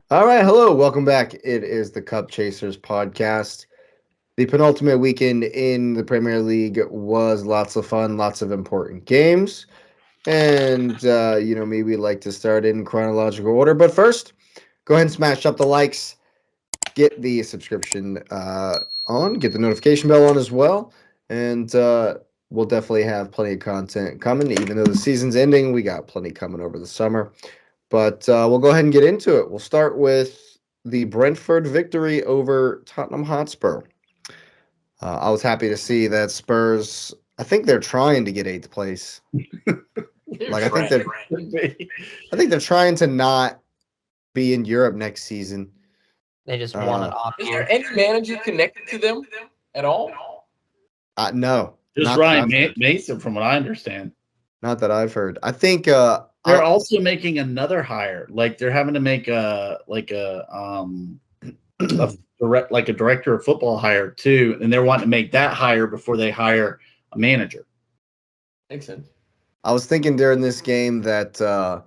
All right, hello, welcome back. It is the Cup Chasers podcast. The penultimate weekend in the Premier League was lots of fun, lots of important games. And, maybe we like to start in chronological order. But first, go ahead and smash up the likes, get the subscription on, get the notification bell on as well. And we'll definitely have plenty of content coming. Even though the season's ending, we got plenty coming over the summer. But we'll go ahead and get into it. We'll start with the Brentford victory over Tottenham Hotspur. I was happy to see that Spurs. I think they're trying to get eighth place. Like I think they're trying to not be in Europe next season. They just want an off Is year. there any manager connected to them at all? No, Just not Ryan that I've heard. Mason, from what I understand. Not that I've heard. I think They're also making another hire. Like they're having to make a director of football hire too, and they're wanting to make that hire before they hire a manager. Makes sense. I was thinking during this game that the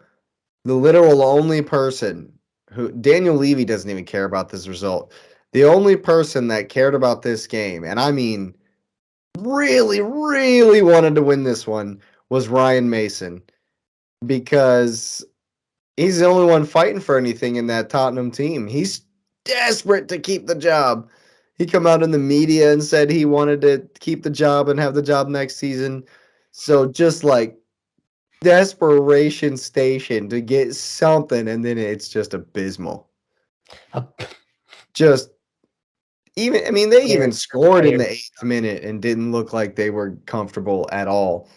literal only person who Daniel Levy doesn't even care about this result. The only person that cared about this game, and I mean really, really wanted to win this one, was Ryan Mason, because he's the only one fighting for anything in that Tottenham team. He's desperate to keep the job. He come out in the media and said he wanted to keep the job and have the job next season. So just like desperation station to get something, and then it's just abysmal. Just even, I mean, they even scored in the 8th minute and didn't look like they were comfortable at all.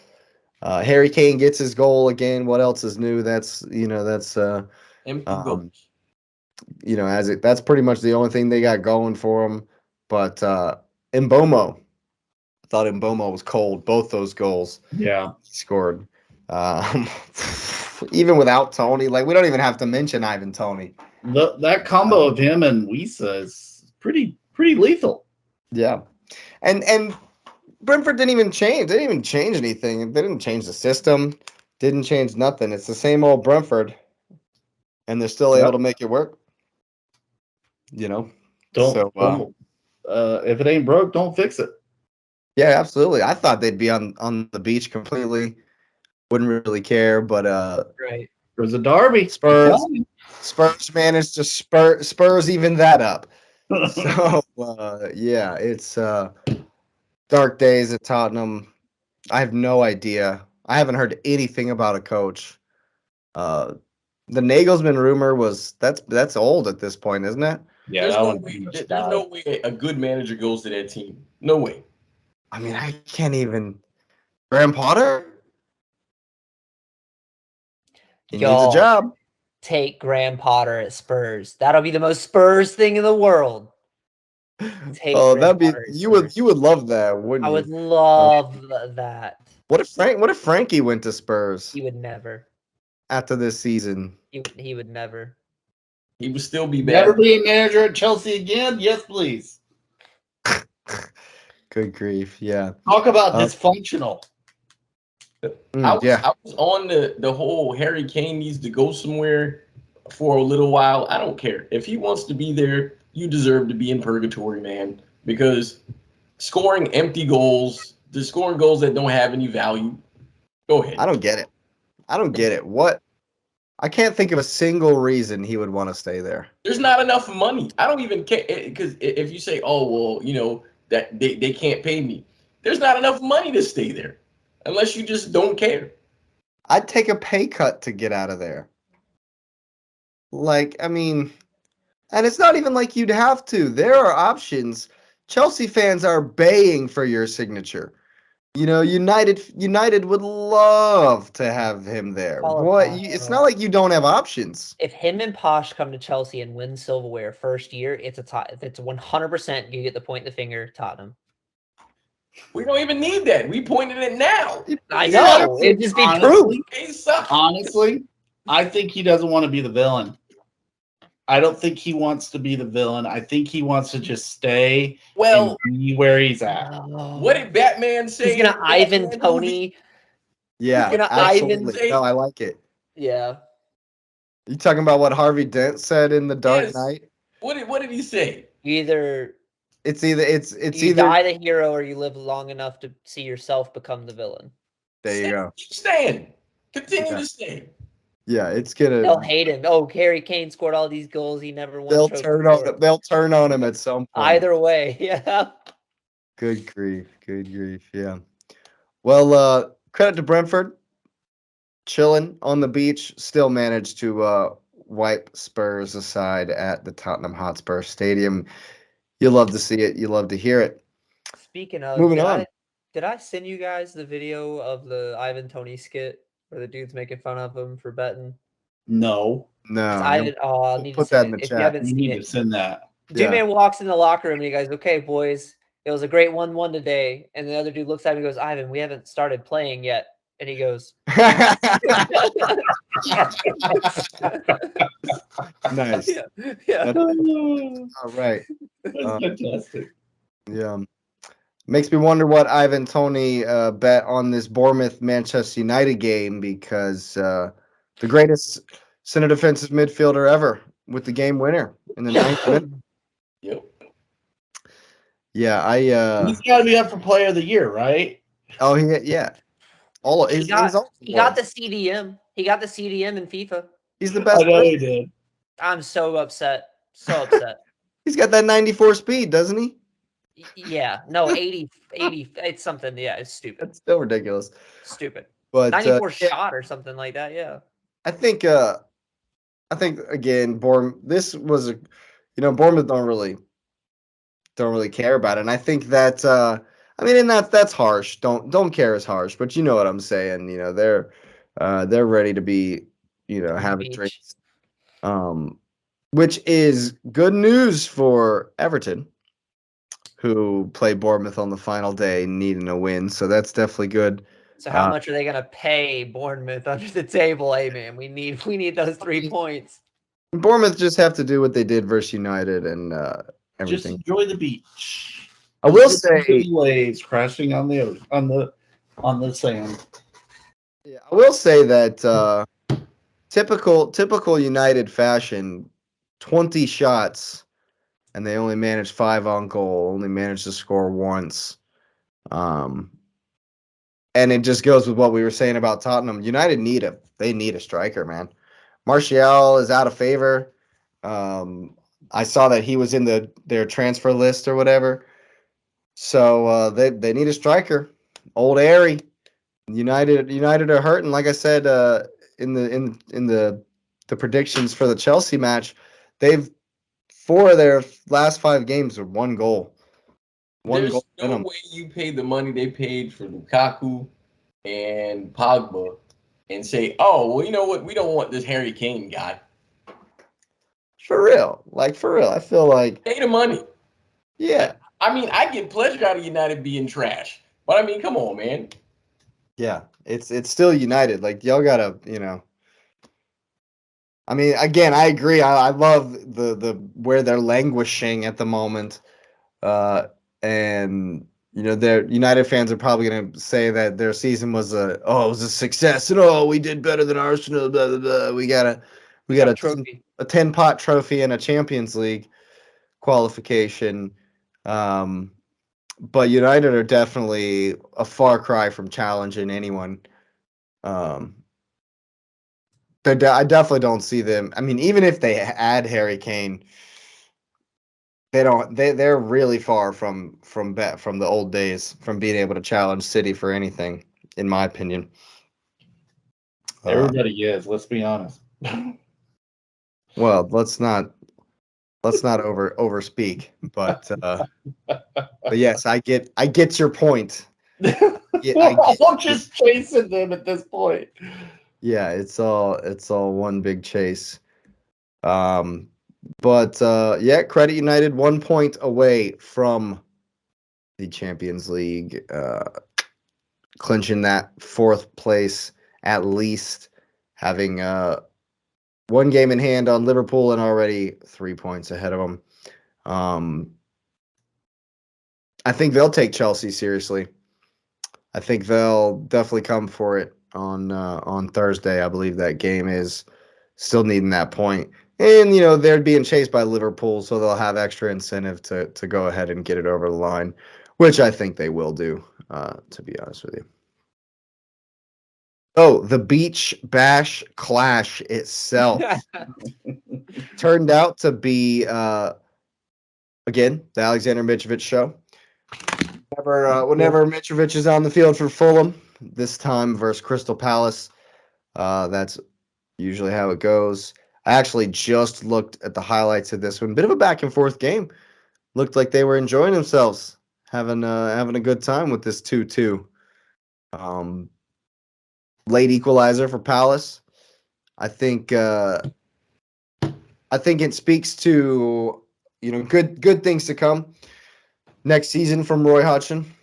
Harry Kane gets his goal again. What else is new? That's Empty goals. that's pretty much the only thing they got going for them. But Mbomo, I thought Mbomo was cold. Both those goals, Yeah, he scored. Even without Tony, like we don't even have to mention Ivan Tony. that combo of him and Wisa is pretty lethal. Yeah, and Brentford didn't even change. They didn't even change anything. They didn't change the system. Didn't change nothing. It's the same old Brentford, and they're still able to make it work. If it ain't broke, don't fix it. Yeah, absolutely. I thought they'd be on the beach completely. Wouldn't really care, but Right. There's a derby. Spurs managed to Spurs even that up. So yeah, it's dark days at Tottenham. I have no idea. I haven't heard anything about a coach. The Nagelsmann rumor was that's old at this point, isn't it? Yeah, there's no way a good manager goes to that team. No way. I mean, I can't even. Graham Potter? He needs a job. Take Graham Potter at Spurs. That'll be the most Spurs thing in the world. That'd be you would love that, wouldn't you? I would love that. What if Frankie went to Spurs? He would never. After this season. He would never. He would still be bad. Never be a manager at Chelsea again? Yes, please. Good grief, yeah. Talk about dysfunctional. I was on the whole Harry Kane needs to go somewhere for a little while. I don't care. If he wants to be there, you deserve to be in purgatory, man. Because scoring empty goals, scoring goals that don't have any value. Go ahead. I don't get it. What? I can't think of a single reason he would want to stay there. There's not enough money. I don't even care, because if you say, oh, well, that they can't pay me. There's not enough money to stay there unless you just don't care. I'd take a pay cut to get out of there. Like, I mean, and it's not even like you'd have to. There are options. Chelsea fans are baying for your signature. United would love to have him there. It's not like you don't have options. If him and Posh come to Chelsea and win silverware first year, it's 100% you get the point in the finger, Tottenham. We don't even need that. We pointed it now. I know. It'd just be proof. Honestly, I think he doesn't want to be the villain. I don't think he wants to be the villain. I think he wants to just stay and be where he's at. What did Batman say? He's gonna Ivan Tony. Yeah, absolutely. No, I like it. Yeah. You talking about what Harvey Dent said in The Dark Yes. Knight? What did he say? It's either you die the hero or you live long enough to see yourself become the villain. There you go. Keep staying. Continue to stay. Yeah, it's gonna. They'll hate him. Oh, Harry Kane scored all these goals. He never won. They'll turn on him. They'll turn on him at some point. Either way, yeah. Good grief. Good grief. Yeah. Well, credit to Brentford. Chilling on the beach, still managed to wipe Spurs aside at the Tottenham Hotspur Stadium. You love to see it. You love to hear it. Speaking of, moving on. Did I send you guys the video of the Ivan Toney skit where the dude's making fun of him for betting? No. I'll need to put send that in it. the If chat. you haven't You seen need it, to send that. Dude-man walks in the locker room and he goes, "Okay, boys, it was a great 1-1 today." And the other dude looks at him and goes, "Ivan, we haven't started playing yet." And he goes, Nice. Yeah. All right. That's fantastic. Yeah. Makes me wonder what Ivan Toney bet on this Bournemouth-Manchester United game because the greatest center defensive midfielder ever with the game winner in the 9th minute. Yep. Yeah, He's got to be up for Player of the Year, right? Oh, yeah. He got the CDM. He got the CDM in FIFA. He's the best. I know he did. I'm so upset. So upset. He's got that 94 speed, doesn't he? Yeah. No, 80. It's something. Yeah, it's stupid. That's still ridiculous. Stupid. But 94 shot or something like that. Yeah. I think again, this was a, Bournemouth don't really care about it. And I think that and that's harsh. Don't care is harsh, but you know what I'm saying. They're ready to be, have a drink. Which is good news for Everton, who play Bournemouth on the final day, needing a win. So that's definitely good. So how much are they going to pay Bournemouth under the table? Hey, man, we need those 3 points. Bournemouth just have to do what they did versus United and everything. Just enjoy the beach. I will say waves crashing on the sand. Yeah, I will say that typical United fashion, 20 shots, and they only managed 5 on goal. Only managed to score once. And it just goes with what we were saying about Tottenham. United need a striker, man. Martial is out of favor. I saw that he was in their transfer list or whatever. So they need a striker. Old Airy. United are hurting. Like I said, in the predictions for the Chelsea match, 4 of their last 5 games are 1 goal. There's no way you pay the money they paid for Lukaku and Pogba and say, "Oh, well, you know what? We don't want this Harry Kane guy." For real. I feel like pay the money. Yeah. I mean, I get pleasure out of United being trash, but I mean, come on, man. Yeah, it's still United. Like y'all gotta, I mean, again, I agree. I love the where they're languishing at the moment, and their United fans are probably gonna say that their season was it was a success, and we did better than Arsenal. Blah blah blah. We got a trophy, a 10-pot trophy, and a Champions League qualification. But United are definitely a far cry from challenging anyone. I definitely don't see them. I mean, even if they add Harry Kane, they're really far from the old days, from being able to challenge City for anything, in my opinion. Everybody is. Let's be honest. Well, let's not overspeak, but yes, I get your point. Yeah, I'm just chasing them at this point. Yeah, it's all one big chase. But Credit United 1 point away from the Champions League, clinching that 4th place at least, having 1 game in hand on Liverpool and already 3 points ahead of them. I think they'll take Chelsea seriously. I think they'll definitely come for it on Thursday. I believe that game is still needing that point. And, they're being chased by Liverpool, so they'll have extra incentive to go ahead and get it over the line, which I think they will do, to be honest with you. Oh, the Beach Bash Clash itself turned out to be, again, the Alexander Mitrovic show. Whenever Mitrovic is on the field for Fulham, this time versus Crystal Palace, that's usually how it goes. I actually just looked at the highlights of this one. Bit of a back and forth game. Looked like they were enjoying themselves, having a good time with this 2-2. Late equalizer for Palace. I think it speaks to good things to come next season from Roy Hodgson.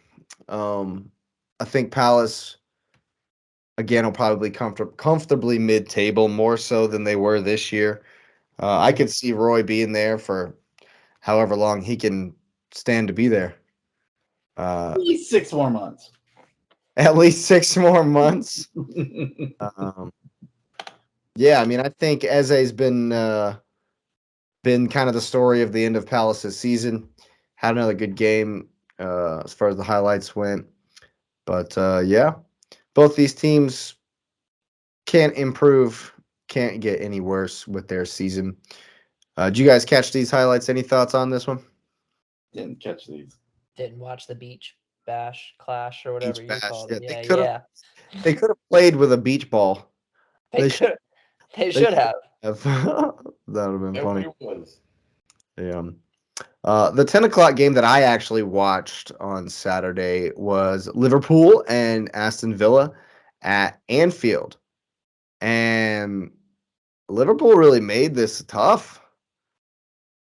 I think Palace again will probably comfortably mid-table, more so than they were this year. I could see Roy being there for however long he can stand to be there. At least 6 more months. At least 6 more months. Yeah, I mean, I think Eze's been kind of the story of the end of Palace's season. Had another good game as far as the highlights went. But, yeah, both these teams can't improve, can't get any worse with their season. Did you guys catch these highlights? Any thoughts on this one? Didn't catch these. Didn't watch the Beach Bash Clash or whatever you called it. Yeah. They could have played with a beach ball. They should have. That would have been funny. It was. Yeah. The 10 o'clock game that I actually watched on Saturday was Liverpool and Aston Villa at Anfield. And Liverpool really made this tough.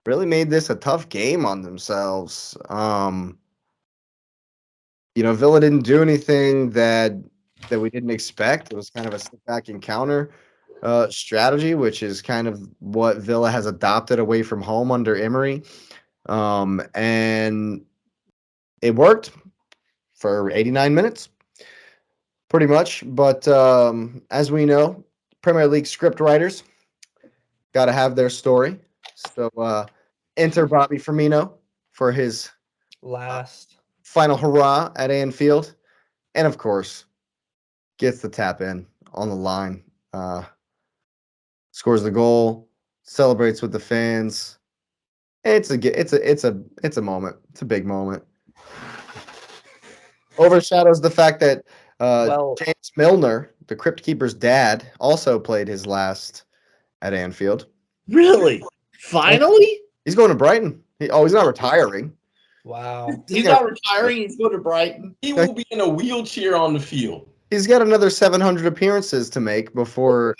Really made this a tough game on themselves. Villa didn't do anything that we didn't expect. It was kind of a sit back and counter strategy, which is kind of what Villa has adopted away from home under Emery. And it worked for 89 minutes, pretty much. But as we know, Premier League script writers got to have their story. So enter Bobby Firmino for his last final hurrah at Anfield. And, of course, gets the tap in on the line. Scores the goal, celebrates with the fans. It's a moment. It's a big moment. Overshadows the fact that James Milner, the Crypt Keeper's dad, also played his last at Anfield. Really? Finally? He's going to Brighton. He's not retiring. Wow. He's not retiring. He's going to Brighton. He will be in a wheelchair on the field. He's got another 700 appearances to make before,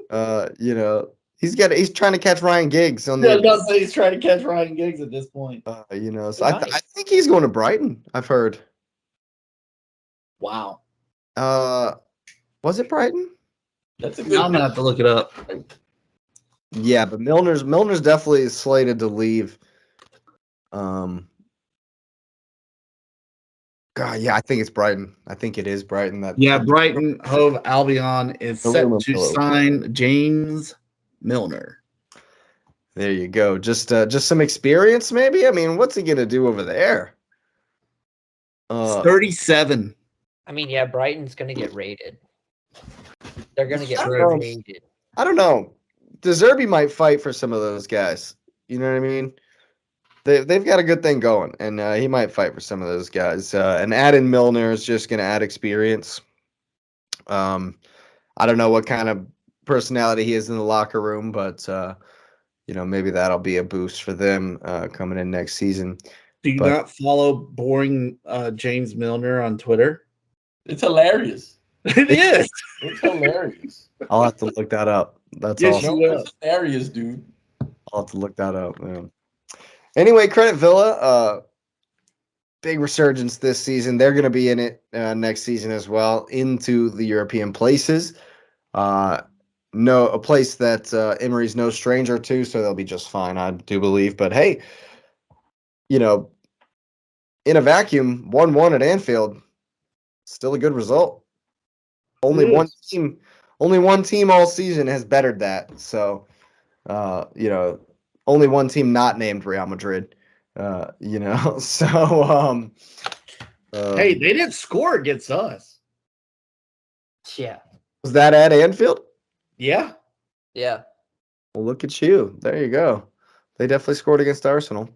he's trying to catch Ryan Giggs on the. He's trying to catch Ryan Giggs at this point. So I think he's going to Brighton. I've heard. Wow. Was it Brighton? That's a good. I'm gonna have to look it up. Yeah, but Milner's definitely slated to leave. God, yeah, I think it's Brighton. I think it is Brighton. Brighton Hove Albion is set to sign James Milner. There you go. Just some experience, maybe. I mean, what's he gonna do over there? 37. I mean, yeah, Brighton's gonna get raided. They're gonna get raided. I don't know. De Zerbi might fight for some of those guys. You know what I mean? They've got a good thing going, and he might fight for some of those guys. And adding Milner is just going to add experience. I don't know what kind of personality he is in the locker room, but maybe that'll be a boost for them coming in next season. Do you not follow boring James Milner on Twitter? It's hilarious. It is. It's hilarious. I'll have to look that up. That's awesome. It's hilarious, dude. I'll have to look that up, man. Anyway, credit Villa. Big resurgence this season. They're going to be in it next season as well, into the European places. A place that Emery's no stranger to, so they'll be just fine, I do believe. But hey, in a vacuum, 1-1 at Anfield, still a good result. Only Only one team all season has bettered that. So, only one team not named Real Madrid. So Hey, they didn't score against us. Yeah. Was that at Anfield? Yeah. Yeah. Well, look at you. There you go. They definitely scored against Arsenal.